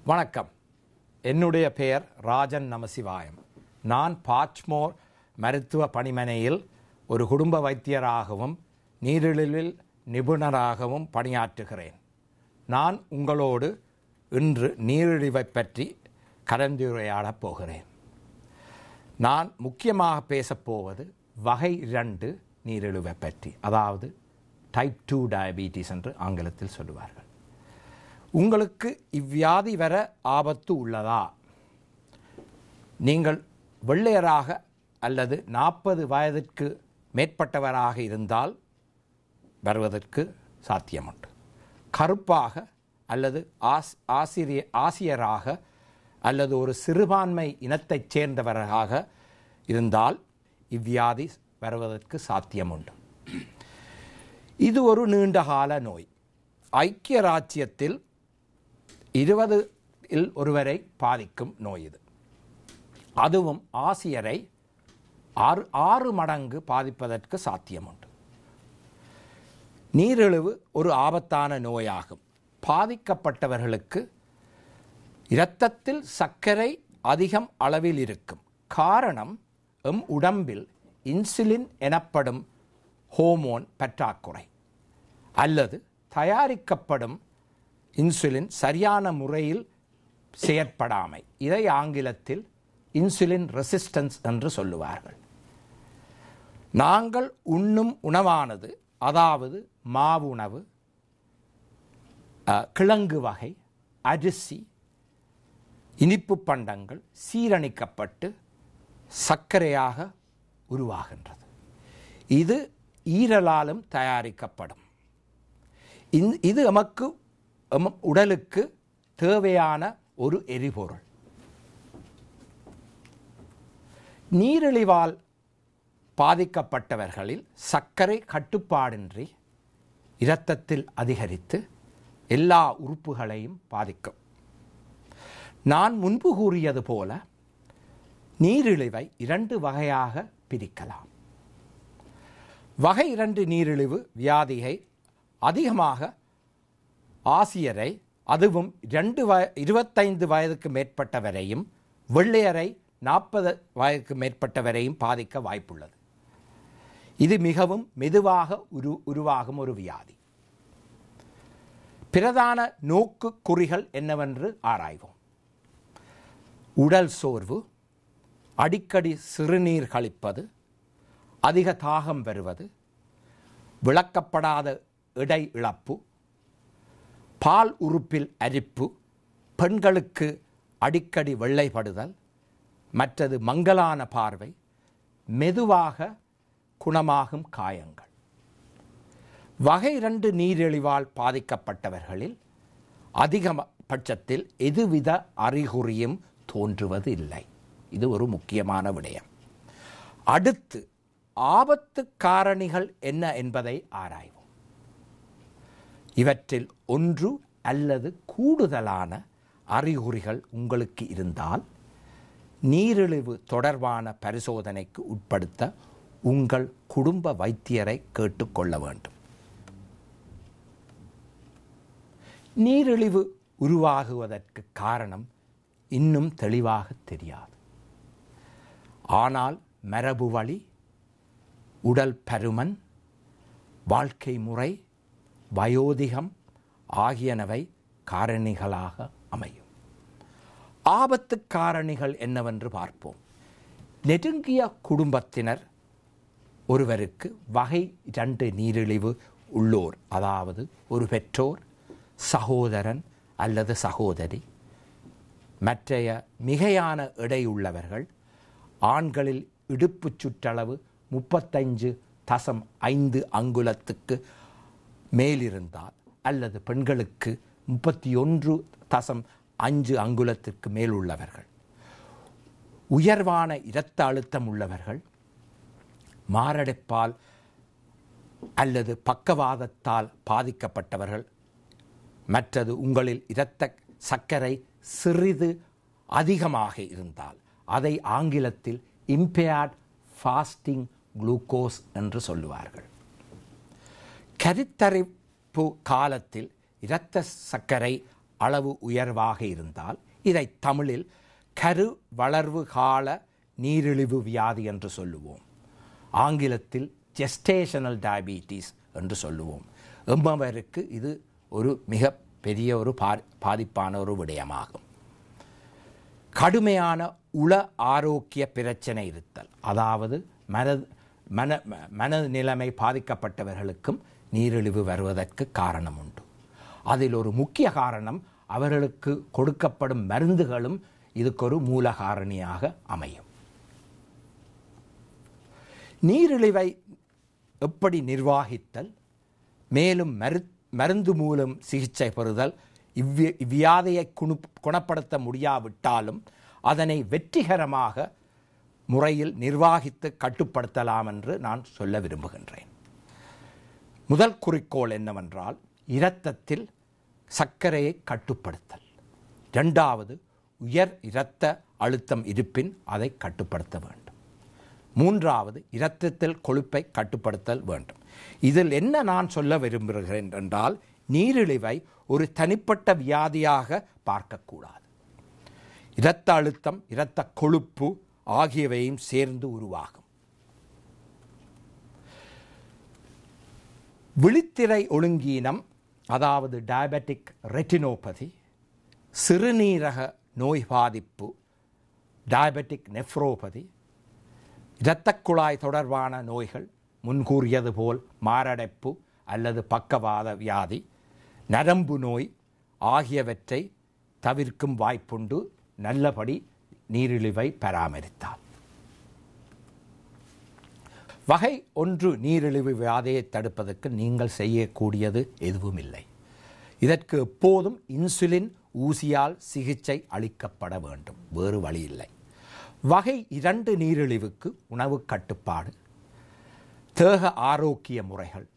வணக்கம். என்னுடைய பெயர் ராஜன் நமசிவாயம். நான் பாட்ச்மோர் மருத்துவ பணிமனையில் ஒரு குடும்ப வைத்தியராகவும் நீரிழிவில் நிபுணராகவும் பணியாற்றுகிறேன். நான் உங்களோடு இன்று நீரிழிவை பற்றி கலந்துரையாடப் போகிறேன். நான் முக்கியமாக பேசப்போவது வகை 2 நீரிழிவை பற்றி, அதாவது டைப் 2 டயபீட்டிஸ் என்று ஆங்கிலத்தில் சொல்லுவார்கள். உங்களுக்கு இவ்வியாதி வர ஆபத்து உள்ளதா? நீங்கள் வெள்ளையராக அல்லது 40 வயதிற்கு மேற்பட்டவராக இருந்தால் வருவதற்கு சாத்தியமுண்டு. கருப்பாக அல்லது ஆசியராக அல்லது ஒரு சிறுபான்மை இனத்தைச் சேர்ந்தவராக இருந்தால் இவ்வியாதி வருவதற்கு சாத்தியமுண்டு. இது ஒரு நீண்டகால நோய். ஐக்கிய ராச்சியத்தில் 20 ஒருவரை பாதிக்கும் நோய் இது. அதுவும் ஆசியரை 6 மடங்கு பாதிப்பதற்கு சாத்தியமுண்டு. நீரிழிவு ஒரு ஆபத்தான நோயாகும். பாதிக்கப்பட்டவர்களுக்கு இரத்தத்தில் சர்க்கரை அதிகம் அளவில் இருக்கும். காரணம், உடம்பில் இன்சுலின் எனப்படும் ஹோமோன் பற்றாக்குறை அல்லது தயாரிக்கப்படும் இன்சுலின் சரியான முறையில் செயற்படாமை. இதை ஆங்கிலத்தில் இன்சுலின் ரெசிஸ்டன்ஸ் என்று சொல்லுவார்கள். நாங்கள் உண்ணும் உணவானது, அதாவது மாவு உணவு, கிழங்கு வகை, அரிசி, இனிப்பு பண்டங்கள் சீரணிக்கப்பட்டு சர்க்கரையாக உருவாகின்றது. இது ஈரலாலும் தயாரிக்கப்படும். இது நமக்கு உடலுக்கு தேவையான ஒரு எரிபொருள். நீரிழிவால் பாதிக்கப்பட்டவர்களில் சர்க்கரை கட்டுப்பாடின்றி இரத்தத்தில் அதிகரித்து எல்லா உறுப்புகளையும் பாதிக்கும். நான் முன்பு கூறியது போல நீரிழிவை 2 வகையாக பிரிக்கலாம். வகை 2 நீரிழிவு வியாதியை அதிகமாக ஆசியரை, அதுவும் 25 வயதுக்கு மேற்பட்டவரையும் வெள்ளையரை 40 வயதுக்கு மேற்பட்டவரையும் பாதிக்க வாய்ப்புள்ளது. இது மிகவும் மெதுவாக உருவாகும் ஒரு வியாதி. பிரதான நோக்கு குறிகள் என்னவென்று ஆராய்வோம். உடல் சோர்வு, அடிக்கடி சிறுநீர் கழிப்பது, அதிக தாகம் வருவது, விளக்கப்படாத எடை இழப்பு, பால் உறுப்பில் அரிப்பு, பெண்களுக்கு அடிக்கடி வெள்ளைப்படுதல், மற்றது மங்கலான பார்வை, மெதுவாக குணமாகும் காயங்கள். வகை 2 நீரிழிவால் பாதிக்கப்பட்டவர்களில் அதிகபட்சத்தில் எதுவித அறிகுறியும் தோன்றுவது இல்லை. இது ஒரு முக்கியமான விடயம். அடுத்து ஆபத்து காரணிகள் என்ன என்பதை ஆராய்வோம். இவற்றில் 1 அல்லது கூடுதலான அறிகுறிகள் உங்களுக்கு இருந்தால் நீரிழிவு தொடர்பான பரிசோதனைக்கு உட்படுத்த உங்கள் குடும்ப வைத்தியரை கேட்டுக்கொள்ள வேண்டும். நீரிழிவு உருவாகுவதற்கு காரணம் இன்னும் தெளிவாக தெரியாது. ஆனால் மரபு வழி, உடல் பருமன், வாழ்க்கை முறை, வயோதிகம் ஆகியனவை காரணிகளாக அமையும். ஆபத்து காரணிகள் என்னவென்று பார்ப்போம். நெருங்கிய குடும்பத்தினர் ஒருவருக்கு வகை 2 நீரிழிவு உள்ளோர், அதாவது ஒரு பெற்றோர், சகோதரன் அல்லது சகோதரி, மற்றைய மிகையான எடையுள்ளவர்கள், ஆண்களில் இடுப்பு சுற்றளவு 35.5 அங்குலத்துக்கு மேலிருந்தால் அல்லது பெண்களுக்கு 31.5 அங்குலத்திற்கு மேல் உள்ளவர்கள், உயர்வான இரத்த அழுத்தம் உள்ளவர்கள், மாரடைப்பால் அல்லது பக்கவாதத்தால் பாதிக்கப்பட்டவர்கள், மற்றது உங்களில் இரத்த சர்க்கரை சிறிது அதிகமாக இருந்தால் அதை ஆங்கிலத்தில் impaired fasting glucose என்று சொல்லுவார்கள். கருத்தரிப்பு காலத்தில் இரத்த சர்க்கரை அளவு உயர்வாக இருந்தால் இதை தமிழில் கரு வளர்வு கால நீரிழிவு வியாதி என்று சொல்லுவோம். ஆங்கிலத்தில் ஜெஸ்டேஷனல் டயபீட்டிஸ் என்று சொல்லுவோம். எம்பவருக்கு இது ஒரு மிக பெரிய ஒரு பாதிப்பான ஒரு விடயமாகும். கடுமையான உள ஆரோக்கிய பிரச்சனை இருத்தல், அதாவது மனநிலைமை பாதிக்கப்பட்டவர்களுக்கும் நீரிழிவு வருவதற்கு காரணம் உண்டு. அதில் ஒரு முக்கிய காரணம் அவர்களுக்கு கொடுக்கப்படும் மருந்துகளும் இதுக்கு ஒரு மூல காரணியாக அமையும். நீரிழிவை எப்படி நிர்வாகித்தல், மேலும் மருந்து மூலம் சிகிச்சை பெறுதல், இவ்வியாதியை குணப்படுத்த முடியாவிட்டாலும் அதனை வெற்றிகரமாக முறையில் நிர்வாகித்து கட்டுப்படுத்தலாம் என்று நான் சொல்ல விரும்புகின்றேன். முதல் குறிக்கோள் என்னவென்றால் இரத்தத்தில் சர்க்கரையை கட்டுப்படுத்தல். இரண்டாவது, உயர் இரத்த அழுத்தம் இருப்பின் அதை கட்டுப்படுத்த வேண்டும். மூன்றாவது, இரத்தத்தில் கொழுப்பை கட்டுப்படுத்தல் வேண்டும். இதில் என்ன நான் சொல்ல விரும்புகிறேன் என்றால், நீரிழிவை ஒரு தனிப்பட்ட வியாதியாக பார்க்கக்கூடாது. இரத்த அழுத்தம், இரத்த கொழுப்பு ஆகியவையும் சேர்ந்து உருவாகும். விழித்திரை ஒழுங்கீனம், அதாவது டயபெட்டிக் ரெட்டினோபதி, சிறுநீரக நோய் பாதிப்பு டயபெட்டிக் நெஃப்ரோபதி, இரத்தக் குழாய் தொடர்பான நோய்கள் முன்கூறியது போல் மாரடைப்பு அல்லது பக்கவாத வியாதி, நரம்பு நோய் ஆகியவற்றை தவிர்க்கும் வாய்ப்புண்டு நல்லபடி நீரிழிவை பராமரித்தால். வகை 1 நீரிழிவு வியாதியை தடுப்பதற்கு நீங்கள் செய்யக்கூடியது எதுவும் இல்லை. இதற்கு எப்போதும் இன்சுலின் ஊசியால் சிகிச்சை அளிக்கப்பட வேண்டும், வேறு வழி இல்லை. வகை 2 நீரிழிவுக்கு உணவு கட்டுப்பாடு, தேக ஆரோக்கிய முறைகள்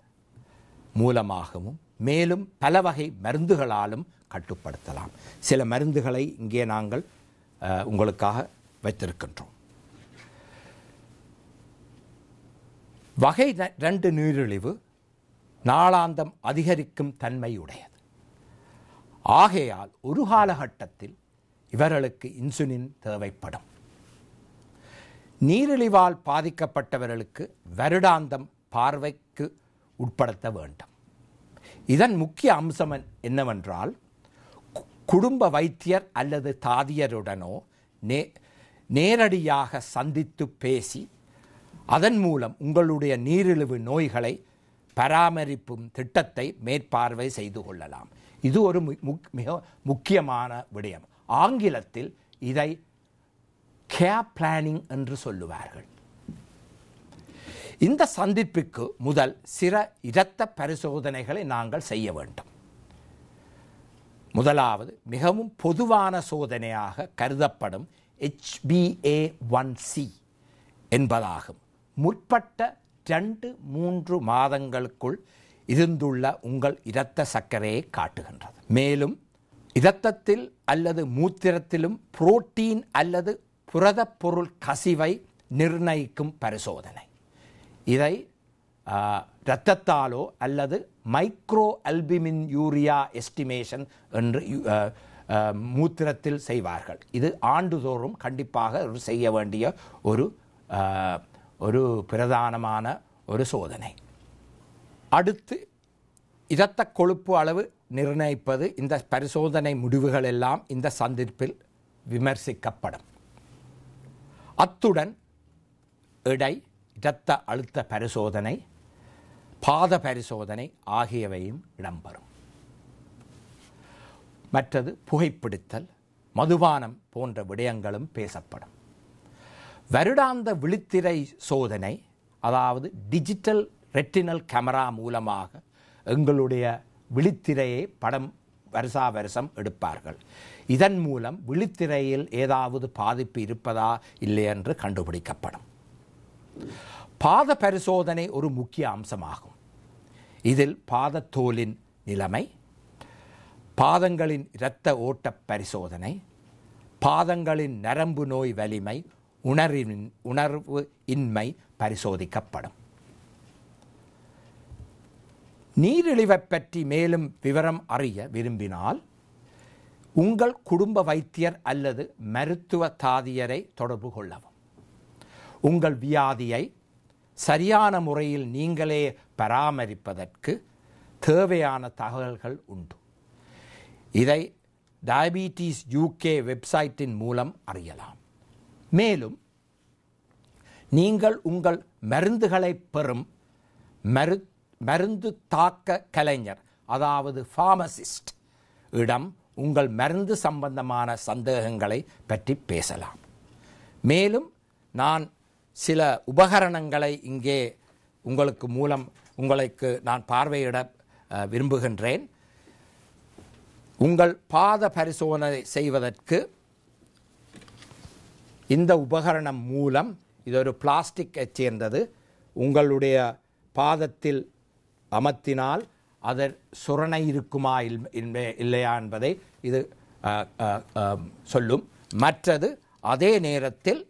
மூலமாகவும் மேலும் பல வகை மருந்துகளாலும் கட்டுப்படுத்தலாம். சில மருந்துகளை இங்கே நாங்கள் உங்களுக்காக வைத்திருக்கின்றோம். வகை 2 நீரிழிவு நாளாந்தம் அதிகரிக்கும் தன்மையுடையது. ஆகையால் ஒரு காலகட்டத்தில் இவர்களுக்கு இன்சுலின் தேவைப்படும். நீரிழிவால் பாதிக்கப்பட்டவர்களுக்கு வருடாந்தம் பார்வைக்கு உட்படுத்த வேண்டும். இதன் முக்கிய அம்சம் என்னவென்றால், குடும்ப வைத்தியர் அல்லது தாதியருடனோ நேரடியாக சந்தித்து பேசி அதன் மூலம் உங்களுடைய நீரிழிவு நோய்களை பராமரிப்பும் திட்டத்தை மேற்பார்வை செய்து கொள்ளலாம். இது ஒரு மிக முக்கியமான விடயம். ஆங்கிலத்தில் இதை கேர் பிளானிங் என்று சொல்லுவார்கள். இந்த சந்திப்புக்கு முதல் சில இரத்த பரிசோதனைகளை நாங்கள் செய்ய வேண்டும். முதலாவது மிகவும் பொதுவான சோதனையாக கருதப்படும் HbA1c என்பதாகும். முற்பட்ட 2-3 மாதங்களுக்குள் இருந்துள்ள உங்கள் இரத்த சர்க்கரையை காட்டுகின்றது. மேலும் இரத்தத்தில் அல்லது மூத்திரத்திலும் புரோட்டீன் அல்லது புரதப் பொருள் கசிவை நிர்ணயிக்கும் பரிசோதனை. இதை இரத்தத்தாலோ அல்லது மைக்ரோ அல்புமின் யூரியா எஸ்டிமேஷன் என்று மூத்திரத்தில் செய்வார்கள். இது ஆண்டுதோறும் கண்டிப்பாக செய்ய வேண்டிய ஒரு பிரதானமான ஒரு சோதனை. அடுத்து இரத்த கொழுப்பு அளவு நிர்ணயிப்பது. இந்த பரிசோதனை முடிவுகள் எல்லாம் இந்த சந்திப்பில் விமர்சிக்கப்படும். அத்துடன் எடை, இரத்த அழுத்த பரிசோதனை, பாத பரிசோதனை ஆகியவையும் இடம்பெறும். மற்றது புகைப்பிடித்தல், மதுபானம் போன்ற விடயங்களும் பேசப்படும். வருடாந்த விழித்திரை சோதனை, அதாவது டிஜிட்டல் ரெட்டினல் கேமரா மூலமாக எங்களுடைய விழித்திரையை படம் வருஷம் எடுப்பார்கள். இதன் மூலம் விழித்திரையில் ஏதாவது பாதிப்பு இருப்பதா இல்லை என்று கண்டுபிடிக்கப்படும். பாத பரிசோதனை ஒரு முக்கிய அம்சமாகும். இதில் பாதத்தோலின் நிலைமை, பாதங்களின் இரத்த ஓட்ட பரிசோதனை, பாதங்களின் நரம்பு நோய் வலிமை, உணர்வு இன்மை பரிசோதிக்கப்படும். நீரிழிவை பற்றி மேலும் விவரம் அறிய விரும்பினால் உங்கள் குடும்ப வைத்தியர் அல்லது மருத்துவ தாதியரை தொடர்பு கொள்ளவும். உங்கள் வியாதியை சரியான முறையில் நீங்களே பராமரிப்பதற்கு தேவையான தகவல்கள் உண்டு. இதை டயபீட்டிஸ் UK வெப்சைட்டின் மூலம் அறியலாம். மேலும் நீங்கள் உங்கள் மருந்துகளை பெறும் மருந்து தாக்க கலைஞர், அதாவது ஃபார்மசிஸ்ட் இடம் உங்கள் மருந்து சம்பந்தமான சந்தேகங்களை பற்றி பேசலாம். மேலும் நான் சில உபகரணங்களை இங்கே உங்களுக்கு நான் பார்வையிட விரும்புகின்றேன். உங்கள் பாத பரிசோதனை செய்வதற்கு இந்த உபகரணம் மூலம், இது ஒரு பிளாஸ்டிக்கை சேர்ந்தது, உங்களுடைய பாதத்தில் அமர்த்தினால் அதில் சுரணை இருக்குமா இல்லையா என்பதை இது சொல்லும். மற்றது, அதே நேரத்தில்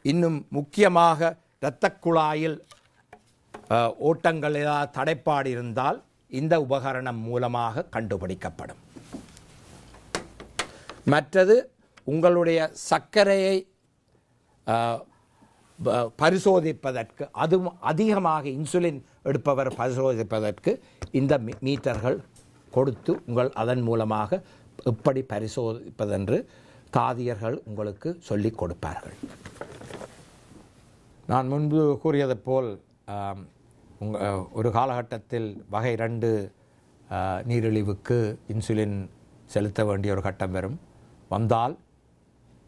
இன்னும் முக்கியமாக இரத்தக் குழாயில் ஓட்டங்கள் ஏதாவது தடைப்பாடு இருந்தால் இந்த உபகரணம் மூலமாக கண்டுபிடிக்கப்படும். மற்றது, உங்களுடைய சர்க்கரையை பரிசோதிப்பதற்கு, அதுவும் அதிகமாக இன்சுலின் எடுப்பவர் பரிசோதிப்பதற்கு இந்த மீட்டர்கள் கொடுத்து அதன் மூலமாக எப்படி பரிசோதிப்பதென்று தாதியர்கள் உங்களுக்கு சொல்லிக் கொடுப்பார்கள். நான் முன்பு கூறியது போல் ஒரு காலகட்டத்தில் வகை 2 நீரிழிவுக்கு இன்சுலின் செலுத்த வேண்டிய ஒரு கட்டம் வந்தால்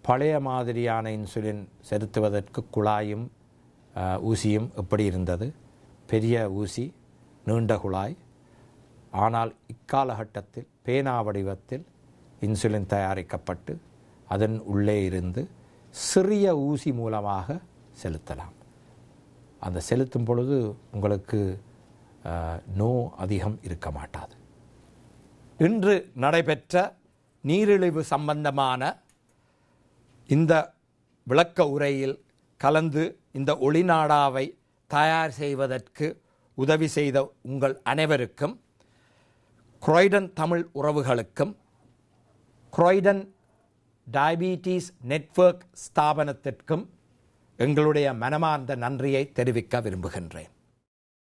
பழைய மாதிரியான இன்சுலின் செலுத்துவதற்கு குழாயும் ஊசியும் எப்படி இருந்தது? பெரிய ஊசி, நீண்ட குழாய். ஆனால் இக்காலகட்டத்தில் பேனா வடிவத்தில் இன்சுலின் தயாரிக்கப்பட்டு அதன் உள்ளே இருந்து சிறிய ஊசி மூலமாக செலுத்தலாம். அந்த செலுத்தும் பொழுது உங்களுக்கு நோ அதிகம் இருக்க மாட்டாது. இன்று நடைபெற்ற நீரிழிவு சம்பந்தமான இந்த விளக்க உரையில் கலந்து இந்த ஒளிநாடாவை தயார் செய்வதற்கு உதவி செய்த உங்கள் அனைவருக்கும், குரோய்டன் தமிழ் உறவுகளுக்கும், குரோய்டன் டயபீட்டிஸ் நெட்வொர்க் ஸ்தாபனத்திற்கும் எங்களுடைய மனமார்ந்த நன்றியை தெரிவிக்க விரும்புகின்றேன்.